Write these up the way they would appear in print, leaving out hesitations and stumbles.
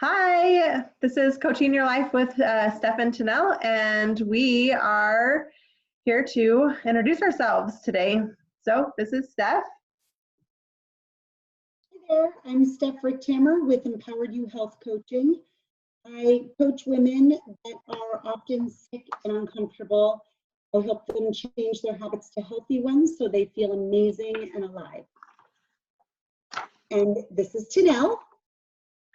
Hi, this is Coaching Your Life with Stef and TaNelle, and we are here to introduce ourselves today. So this is Stef. Hi there, I'm Stef Tammer with Empowered You Health Coaching. I coach women that are often sick and uncomfortable. I help them change their habits to healthy ones so they feel amazing and alive. And this is TaNelle.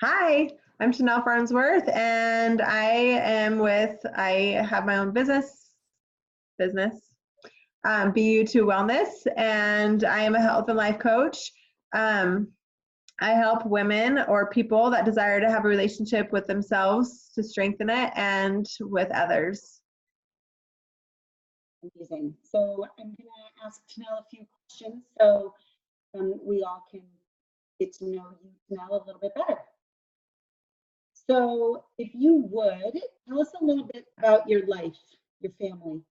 Hi, I'm TaNelle Farnsworth, and I have my own business, BU2 Wellness, and I am a health and life coach. I help women or people that desire to have a relationship with themselves to strengthen it and with others. Amazing. So I'm going to ask TaNelle a few questions so we all can get to know you, TaNelle, a little bit better. So if you would, tell us a little bit about your life, your family.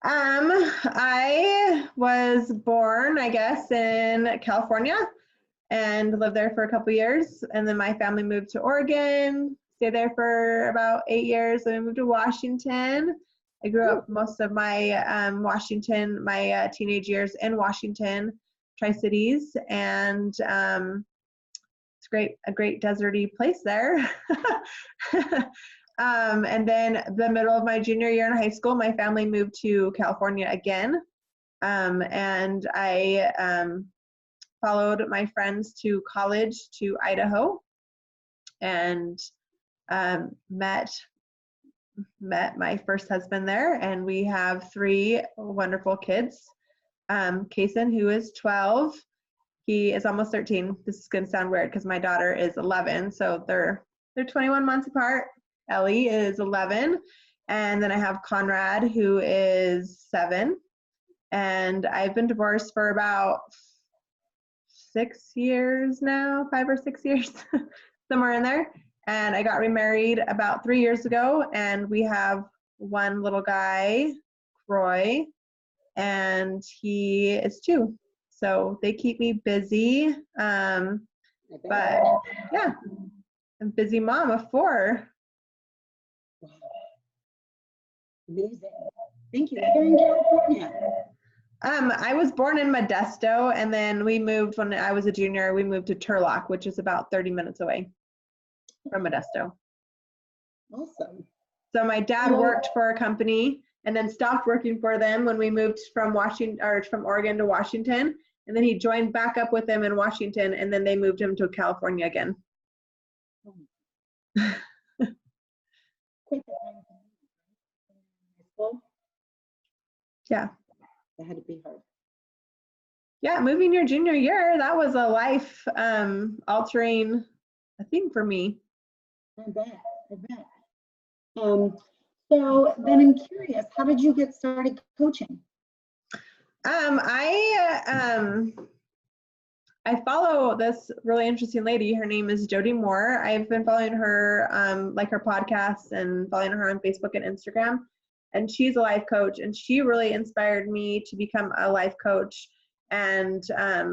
I was born, I guess, in California and lived there for a couple years. And then my family moved to Oregon, stayed there for about 8 years. Then we moved to Washington. I grew up most of my my teenage years in Washington, Tri-Cities, and it's a great deserty place there. And then the middle of my junior year in high school, my family moved to California again. And I followed my friends to college to Idaho and met my first husband there. And we have 3 wonderful kids. Kason, who is 12, he is almost 13. This is going to sound weird because my daughter is 11. So they're 21 months apart. Ellie is 11, and then I have Conrad, who is 7, and I've been divorced for about 6 years now, 5 or 6 years, somewhere in there, and I got remarried about 3 years ago, and we have one little guy, Roy, and he is 2, so they keep me busy, but yeah, I'm a busy mom of 4. Wow. Amazing. Thank you. Here in California. I was born in Modesto, and then we moved when I was a junior. We moved to Turlock, which is about 30 minutes away from Modesto. Awesome. So my dad worked for a company and then stopped working for them when we moved from Oregon to Washington, and then he joined back up with them in Washington, and then they moved him to California again. Yeah. That had to be hard. Yeah, moving your junior year, that was a life altering thing for me. I bet. So then I'm curious, how did you get started coaching? I follow this really interesting lady. Her name is Jody Moore. I've been following her, like her podcasts and following her on Facebook and Instagram. And she's a life coach, and she really inspired me to become a life coach. And I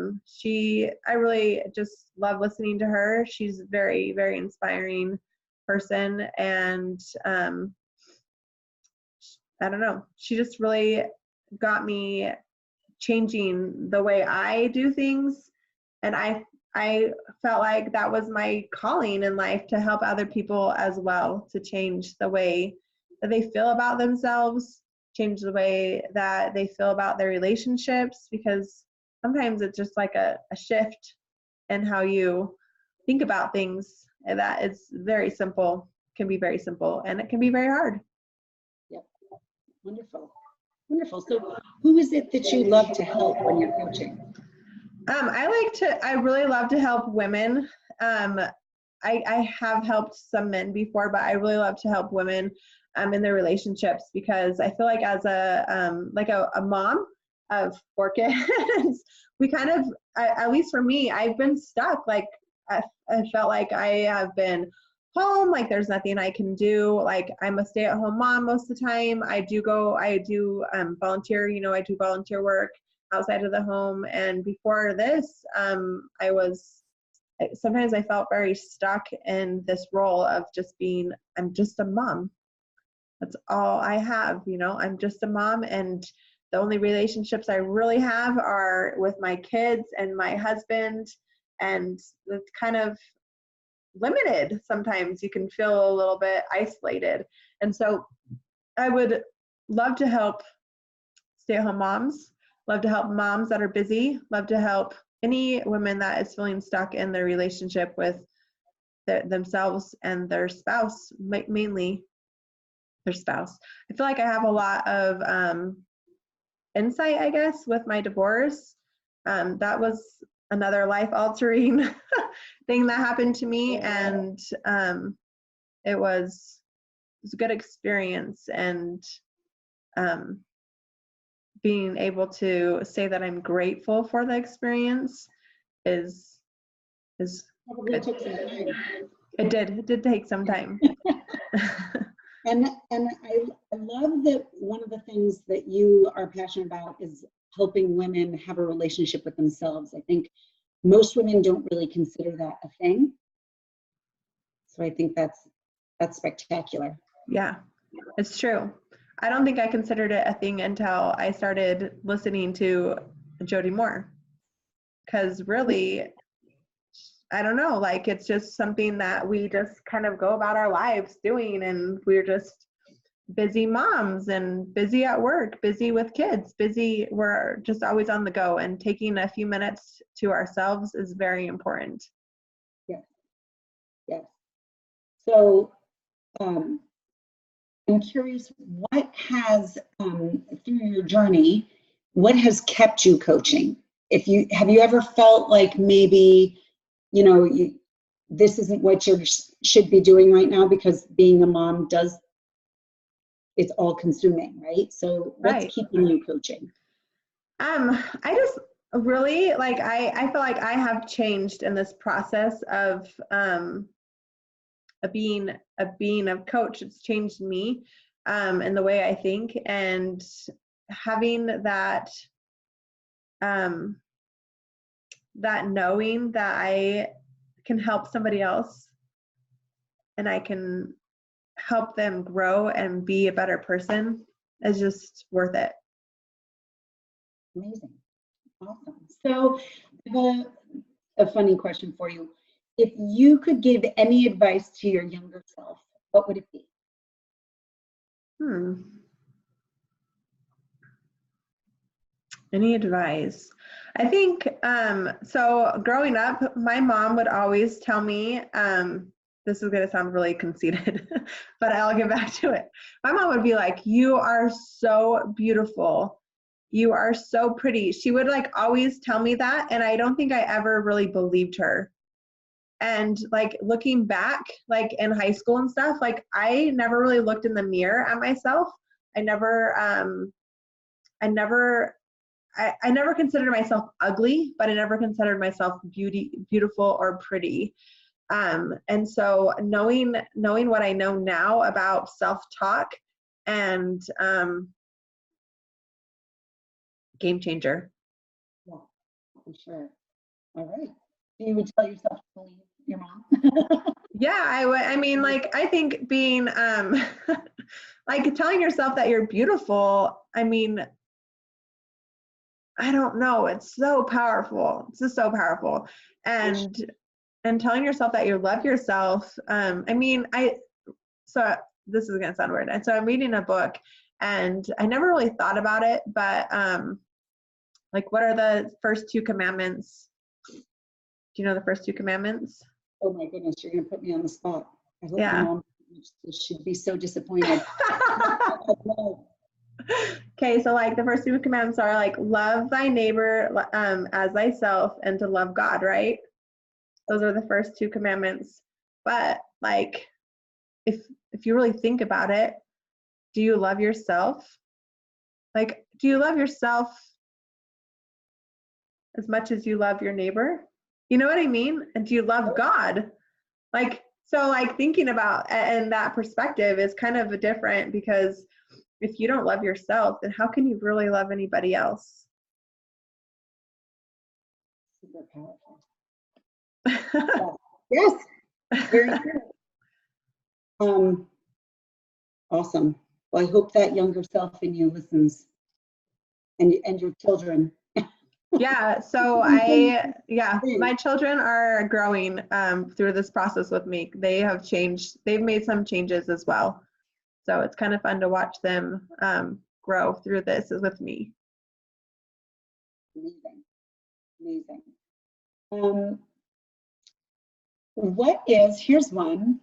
really just love listening to her. She's a very, very inspiring person. And I don't know, she just really got me changing the way I do things. And I felt like that was my calling in life, to help other people as well, to change the way that they feel about themselves, change the way that they feel about their relationships, because sometimes it's just like a shift in how you think about things that is very simple, can be very simple, and it can be very hard. Yep. Wonderful. So who is it that you love to help when you're coaching? I really love to help women. I have helped some men before, but I really love to help women in their relationships, because I feel like as a mom of 4 kids, we kind of, at least for me, I've been stuck. Like I felt like I have been home, like there's nothing I can do. Like I'm a stay-at-home mom most of the time. I do volunteer, I do volunteer work outside of the home. And before this, I was sometimes I felt very stuck in this role of just being, I'm just a mom. That's all I have, you know, I'm just a mom, and the only relationships I really have are with my kids and my husband, and it's kind of limited. Sometimes you can feel a little bit isolated. And so I would love to help stay-at-home moms, love to help moms that are busy, love to help any women that is feeling stuck in their relationship with themselves and their spouse, mainly their spouse. I feel like I have a lot of insight, I guess, with my divorce. That was another life-altering thing that happened to me, and it was a good experience. And being able to say that I'm grateful for the experience is Probably took some time. It did take some time. And I love that one of the things that you are passionate about is helping women have a relationship with themselves. I think most women don't really consider that a thing. So I think that's spectacular. Yeah, it's true. I don't think I considered it a thing until I started listening to Jody Moore. Because really, I don't know, like it's just something that we just kind of go about our lives doing, and we're just busy moms and busy at work, busy with kids, busy, we're just always on the go, and taking a few minutes to ourselves is very important. Yes. Yes. So I'm curious, what has through your journey, what has kept you coaching? Have you ever felt like maybe, you know, this isn't what you should be doing right now, because being a mom it's all consuming, right? So what's Right. keeping you coaching? I just really like, I feel like I have changed in this process of being a coach. It's changed me in the way I think, and having that that knowing that I can help somebody else and I can help them grow and be a better person is just worth it. Amazing. Awesome. So I have a funny question for you. If you could give any advice to your younger self, what would it be? Any advice? I think, so growing up, my mom would always tell me, this is going to sound really conceited, but I'll get back to it. My mom would be like, you are so beautiful. You are so pretty. She would like always tell me that. And I don't think I ever really believed her. And like looking back, like in high school and stuff, like I never really looked in the mirror at myself. I never considered myself ugly, but I never considered myself beautiful or pretty. And so knowing what I know now about self-talk and game changer. Yeah, for sure. All right. So you would tell yourself to believe your mom? Yeah, I would. I mean, like, I think being like telling yourself that you're beautiful, I mean, I don't know, it's so powerful. It's just so powerful. And telling yourself that you love yourself. I mean, so this is gonna sound weird. And so I'm reading a book, and I never really thought about it, but like, what are the first two commandments? Do you know the first two commandments? Oh my goodness, you're gonna put me on the spot. I hope Yeah. my mom should be so disappointed. Okay, so like the first two commandments are like love thy neighbor as thyself, and to love God, right? Those are the first two commandments. But like, if you really think about it, do you love yourself? Like, do you love yourself as much as you love your neighbor? You know what I mean? And do you love God? Like, so like thinking about and that perspective is kind of different, because if you don't love yourself, then how can you really love anybody else? Super powerful. Yes, very true. Awesome. Well, I hope that younger self in you listens, and your children. Yeah, so my children are growing through this process with me. They have changed, they've made some changes as well. So it's kind of fun to watch them grow through this with me. Amazing, amazing. Here's one.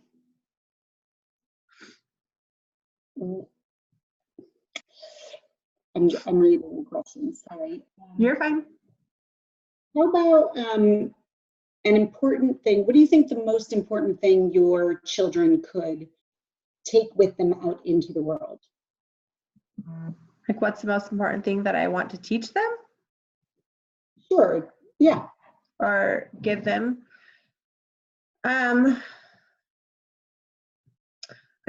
I'm reading the questions, sorry. You're fine. How about an important thing? What do you think the most important thing your children could take with them out into the world? Like, what's the most important thing that I want to teach them? Sure, yeah. Or give them? I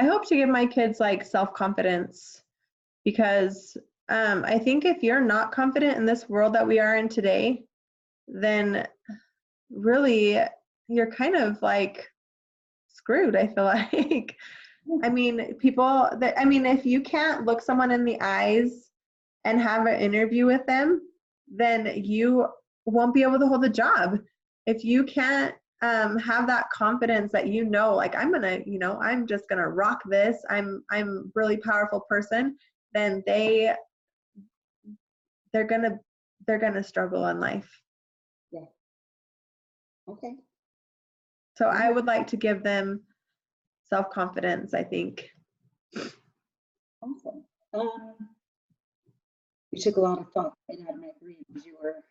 hope to give my kids like self-confidence, because I think if you're not confident in this world that we are in today, then really you're kind of like screwed, I feel like. I mean, if you can't look someone in the eyes and have an interview with them, then you won't be able to hold the job. If you can't have that confidence that like I'm just gonna rock this. I'm a really powerful person. Then they're gonna struggle in life. Yeah. Okay. So I would like to give them self-confidence, I think. Awesome. You took a lot of thought right out of my brain as you were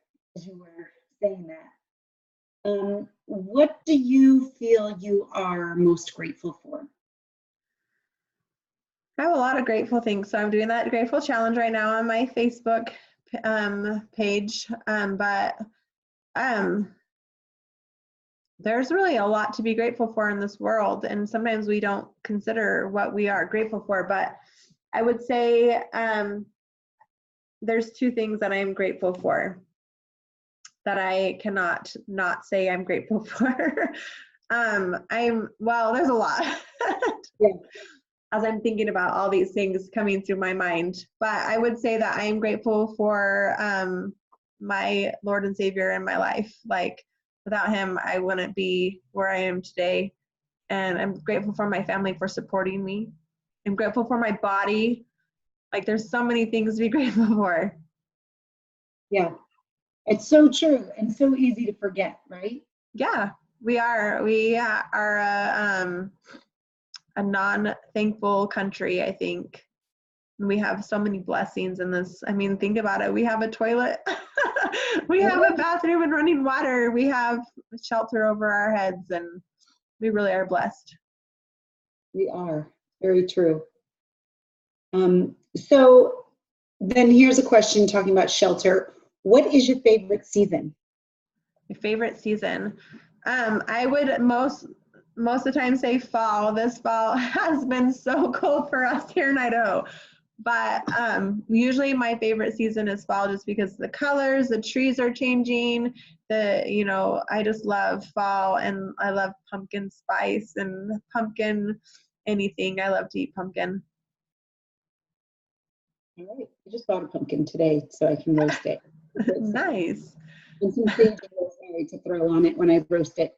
saying that. What do you feel you are most grateful for? I have a lot of grateful things. So I'm doing that grateful challenge right now on my Facebook page. But there's really a lot to be grateful for in this world. And sometimes we don't consider what we are grateful for. But I would say there's two things that I'm grateful for that I cannot not say I'm grateful for. There's a lot. Yeah. As I'm thinking about all these things coming through my mind. But I would say that I am grateful for my Lord and Savior in my life. Like, without him, I wouldn't be where I am today. And I'm grateful for my family for supporting me. I'm grateful for my body. Like, there's so many things to be grateful for. Yeah, it's so true and so easy to forget, right? Yeah, we are. We are a non-thankful country, I think. We have so many blessings in this. I mean, think about it. We have a toilet. We have a bathroom and running water. We have shelter over our heads, and we really are blessed. We are. Very true. So then here's a question talking about shelter. What is your favorite season? My favorite season? I would most of the time say fall. This fall has been so cold for us here in Idaho. But usually my favorite season is fall, just because the colors, the trees are changing. I just love fall, and I love pumpkin spice and pumpkin anything. I love to eat pumpkin. All right, I just bought a pumpkin today so I can roast it. Nice. And some sage and rosemary to throw on it when I roast it.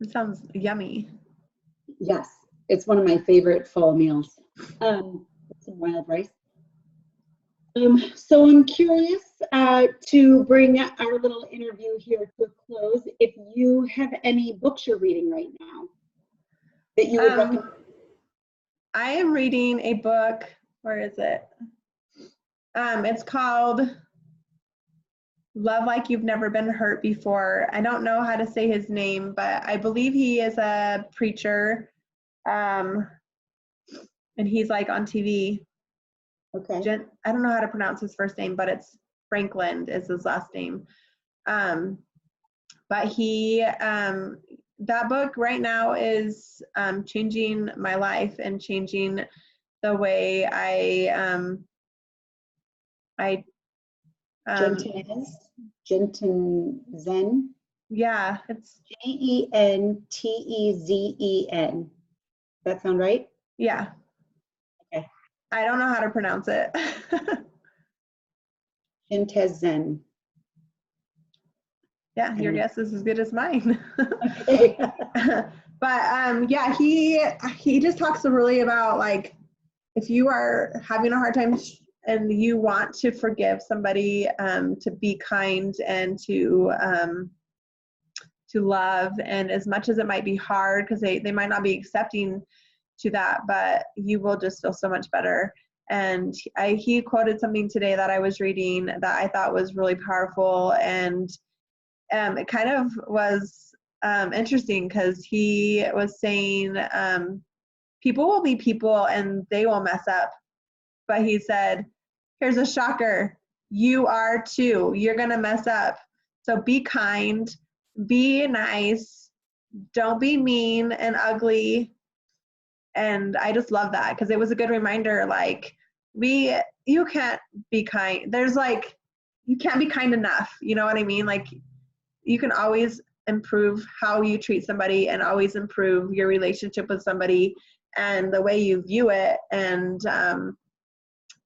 It sounds yummy. Yes, it's one of my favorite fall meals. Some wild rice. So I'm curious to bring our little interview here to a close. If you have any books you're reading right now that you would recommend. I am reading a book. Where is it? It's called Love Like You've Never Been Hurt Before. I don't know how to say his name, but I believe he is a preacher. And he's like on TV. Okay. I don't know how to pronounce his first name, but it's Franklin is his last name. But that book right now is changing my life and changing the way Gentle Zen. Yeah, it's, Gentezen. That sound right? yeah. Okay. I don't know how to pronounce it. TaNelle. Yeah, your guess is as good as mine. Okay. But yeah, he just talks really about like if you are having a hard time and you want to forgive somebody, to be kind and to love, and as much as it might be hard because they might not be accepting to that, but you will just feel so much better. And he quoted something today that I was reading that I thought was really powerful, and it kind of was interesting because he was saying people will be people and they will mess up, but he said, here's a shocker, you are too, you're gonna mess up, so be kind, be nice, don't be mean and ugly. And I just love that because it was a good reminder, like you can't be kind, there's like you can't be kind enough, you know what I mean, like you can always improve how you treat somebody and always improve your relationship with somebody and the way you view it. And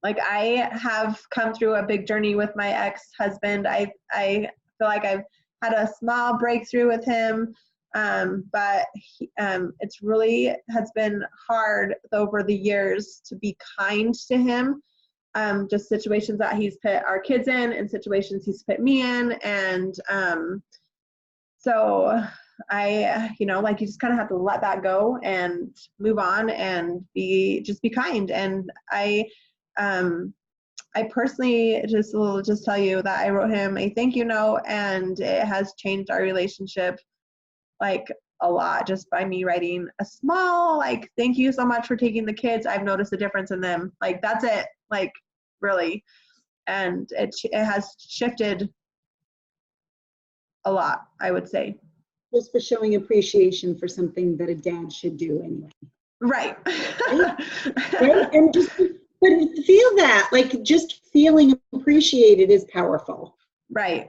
like I have come through a big journey with my ex-husband. I feel like I've had a small breakthrough with him, but it's really has been hard over the years to be kind to him. Just situations that he's put our kids in and situations he's put me in. And so like you just kind of have to let that go and move on and just be kind. And I personally will just tell you that I wrote him a thank you note, and it has changed our relationship like a lot just by me writing a small like thank you so much for taking the kids. I've noticed a difference in them. Like that's it. Like really. And it has shifted a lot, I would say. Just for showing appreciation for something that a dad should do anyway. Right. Right? And just but feel that, like just feeling appreciated is powerful. Right.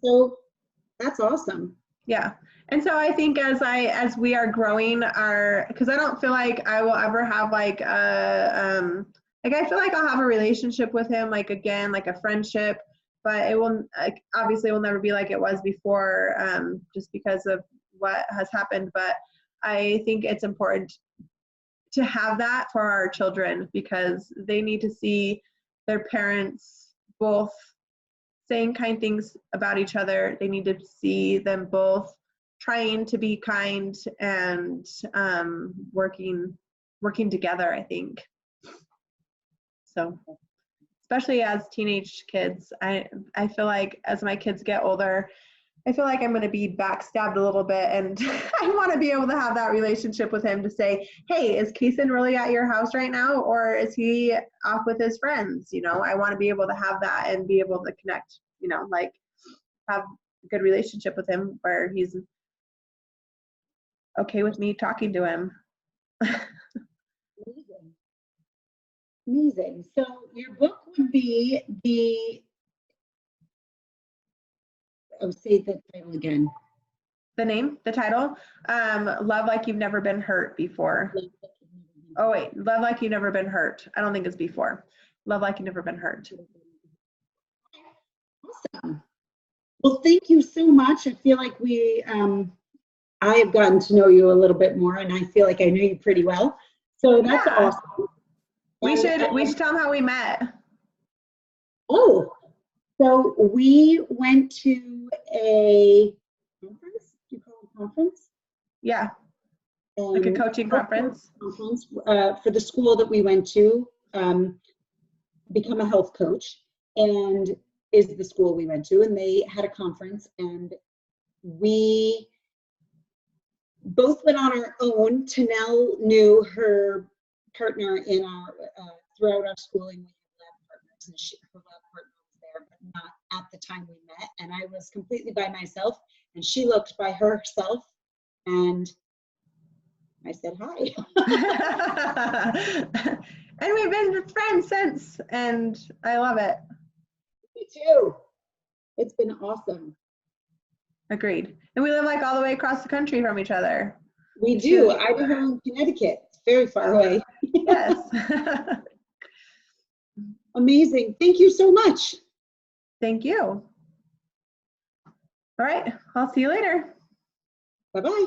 So that's awesome. Yeah. And so I think as we are growing because I don't feel like I will ever have like like I feel like I'll have a relationship with him, like again, like a friendship, but it will obviously will never be like it was before, just because of what has happened. But I think it's important to have that for our children because they need to see their parents both saying kind things about each other. They need to see them both trying to be kind and working together, I think. So especially as teenage kids, I feel like as my kids get older, I feel like I'm going to be backstabbed a little bit, and I want to be able to have that relationship with him to say, hey, is Keeson really at your house right now, or is he off with his friends? You know, I want to be able to have that and be able to connect, you know, like have a good relationship with him where he's okay with me talking to him. Amazing. Amazing. So your book would be say the title again. The title, Love Like You've Never Been Hurt Before. Oh wait, Love Like You've Never Been Hurt. I don't think it's before. Love Like You've Never Been Hurt. Awesome. Well, thank you so much. I feel like I have gotten to know you a little bit more, and I feel like I know you pretty well. So that's awesome. We should tell them how we met. Oh, so we went to a conference. Do you call it a conference? Yeah, like a coaching conference. For the school that we went to, become a health coach, and is the school we went to, and they had a conference, and we both went on our own. TaNelle knew her partner in our throughout our schooling. We had lab partners, and her lab partner was there, but not at the time we met. And I was completely by myself, and she looked by herself, and I said hi. And we've been friends since, and I love it. Me too. It's been awesome. Agreed. And we live like all the way across the country from each other. We do. Idaho and Connecticut. It's very far away. Yes. Amazing. Thank you so much. Thank you. All right. I'll see you later. Bye-bye.